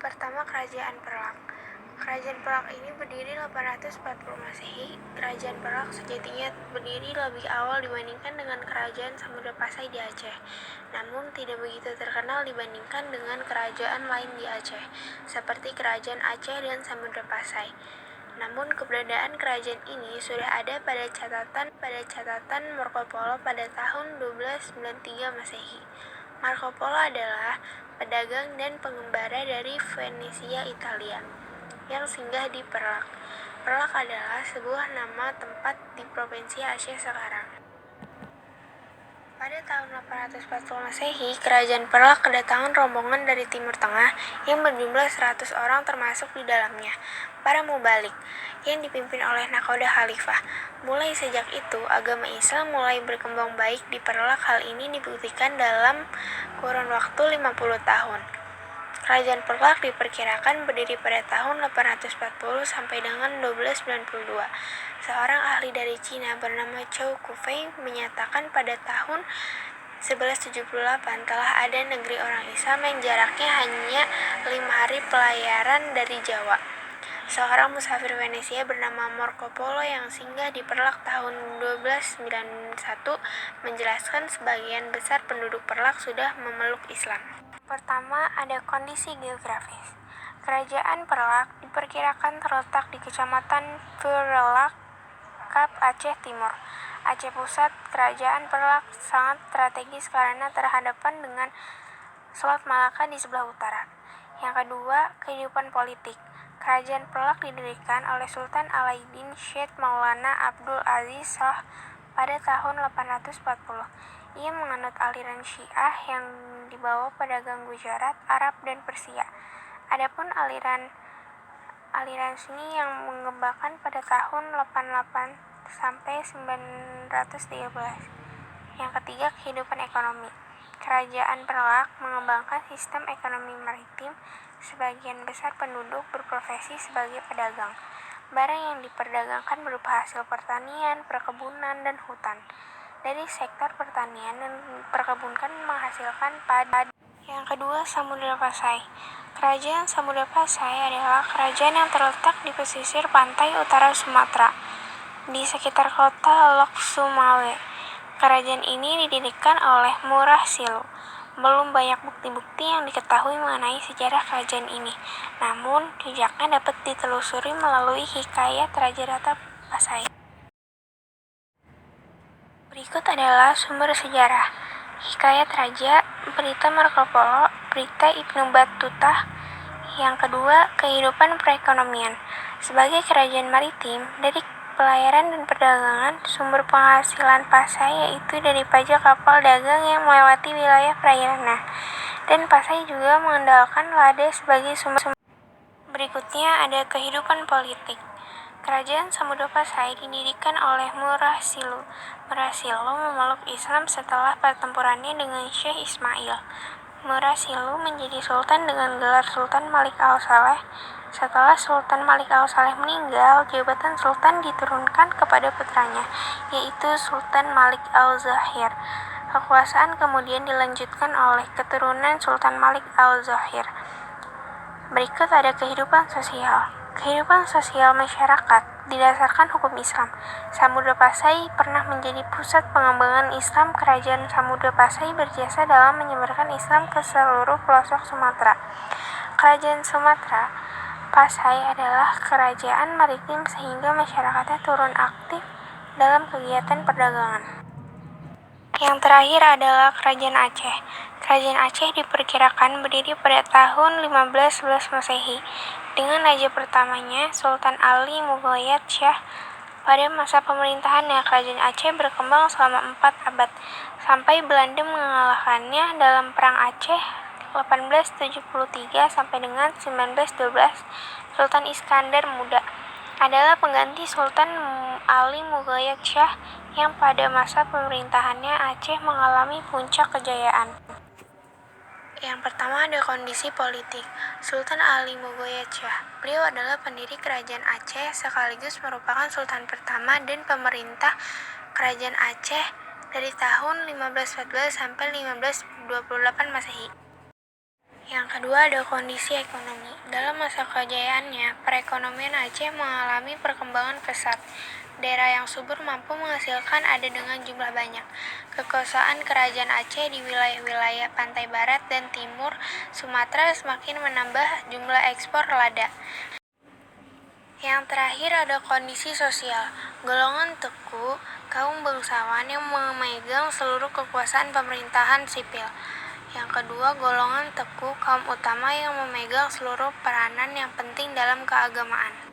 Pertama, Kerajaan Perak. Kerajaan Perak ini berdiri 840 Masehi. Kerajaan Perak sejatinya berdiri lebih awal dibandingkan dengan Kerajaan Samudra Pasai di Aceh. Namun tidak begitu terkenal dibandingkan dengan kerajaan lain di Aceh, seperti Kerajaan Aceh dan Samudra Pasai. Namun keberadaan kerajaan ini sudah ada pada catatan Marco Polo pada tahun 1293 Masehi. Marco Polo adalah pedagang dan pengembara dari Venesia, Italia, yang singgah di Perak. Perak adalah sebuah nama tempat di provinsi Aceh sekarang. Pada tahun 840 Masehi, Kerajaan Perak kedatangan rombongan dari Timur Tengah yang berjumlah 100 orang termasuk di dalamnya para mubalik yang dipimpin oleh Nakhoda Khalifah. Mulai sejak itu, agama Islam mulai berkembang baik di Perak. Hal ini dibuktikan dalam kurun waktu 50 tahun. Kerajaan Perak diperkirakan berdiri pada tahun 840 sampai dengan 1292. Seorang ahli dari Cina bernama Chou Kufei menyatakan pada tahun 1178 telah ada negeri orang Islam yang jaraknya hanya 5 hari pelayaran dari Jawa. Seorang musafir Venesia bernama Marco Polo yang singgah di Perak tahun 1291 menjelaskan sebagian besar penduduk Perak sudah memeluk Islam. Pertama, ada kondisi geografis. Kerajaan Perak diperkirakan terletak di Kecamatan Perelak, Kap Aceh Timur, Aceh Pusat. Kerajaan Perak sangat strategis karena terhadapan dengan Selat Malaka di sebelah utara. Yang kedua, kehidupan politik. Kerajaan Perak didirikan oleh Sultan Alauddin Syed Maulana Abdul Aziz Shah pada tahun 840. Ia menganut aliran Syiah yang dibawa pedagang Gujarat, Arab, dan Persia. Adapun aliran Sunni yang mengembangkan pada tahun 88 sampai 913. Yang ketiga, kehidupan ekonomi. Kerajaan Perak mengembangkan sistem ekonomi maritim. Sebagian besar penduduk berprofesi sebagai pedagang. Barang yang diperdagangkan berupa hasil pertanian, perkebunan, dan hutan. Dari sektor pertanian dan perkebunan menghasilkan padi. Yang kedua, Samudra Pasai. Kerajaan Samudra Pasai adalah kerajaan yang terletak di pesisir pantai utara Sumatera, di sekitar kota Lok Sumawe. Kerajaan ini didirikan oleh Murah Silu. Belum banyak bukti-bukti yang diketahui mengenai sejarah kerajaan ini, namun jejaknya dapat ditelusuri melalui hikayat Raja Rata Pasai. Berikut adalah sumber sejarah. Hikayat Raja, berita Marco Polo, berita Ibnu Battuta. Yang kedua, kehidupan perekonomian. Sebagai kerajaan maritim, dari pelayaran dan perdagangan, sumber penghasilan Pasai yaitu dari pajak kapal dagang yang melewati wilayah perairannya. Dan Pasai juga mengandalkan lada sebagai sumber. Berikutnya ada kehidupan politik. Kerajaan Samudra Pasai didirikan oleh Murah Silu. Murah Silu memeluk Islam setelah pertempurannya dengan Syekh Ismail. Murah Silu menjadi sultan dengan gelar Sultan Malik Al-Saleh. Setelah Sultan Malik Al-Saleh meninggal, jabatan sultan diturunkan kepada putranya, yaitu Sultan Malik Al-Zahir. Kekuasaan kemudian dilanjutkan oleh keturunan Sultan Malik Al-Zahir. Berikut ada kehidupan sosial. Kehidupan sosial masyarakat didasarkan hukum Islam. Samudra Pasai pernah menjadi pusat pengembangan Islam. Kerajaan Samudra Pasai berjasa dalam menyebarkan Islam ke seluruh pelosok Sumatera. Kerajaan Sumatera Pasai adalah kerajaan maritim sehingga masyarakatnya turun aktif dalam kegiatan perdagangan. Yang terakhir adalah Kerajaan Aceh. Kerajaan Aceh diperkirakan berdiri pada tahun 1511 Masehi dengan raja pertamanya Sultan Ali Mughayat Shah. Pada masa pemerintahannya, Kerajaan Aceh berkembang selama 4 abad sampai Belanda mengalahkannya dalam Perang Aceh 1873 sampai dengan 1912. Sultan Iskandar Muda adalah pengganti Sultan Ali Mughayat Shah yang pada masa pemerintahannya Aceh mengalami puncak kejayaan. Yang pertama ada kondisi politik. Sultan Ali Mughayat Shah. Beliau adalah pendiri Kerajaan Aceh sekaligus merupakan Sultan pertama dan pemerintah Kerajaan Aceh dari tahun 1514 sampai 1528 Masehi. Yang kedua ada kondisi ekonomi. Dalam masa kejayaannya, perekonomian Aceh mengalami perkembangan pesat. Daerah yang subur mampu menghasilkan ada dengan jumlah banyak. Kekuasaan kerajaan Aceh di wilayah-wilayah pantai barat dan timur Sumatera semakin menambah jumlah ekspor lada. Yang terakhir ada kondisi sosial. Golongan teku, kaum bangsawan yang memegang seluruh kekuasaan pemerintahan sipil. Yang kedua, golongan teku, kaum utama yang memegang seluruh peranan yang penting dalam keagamaan.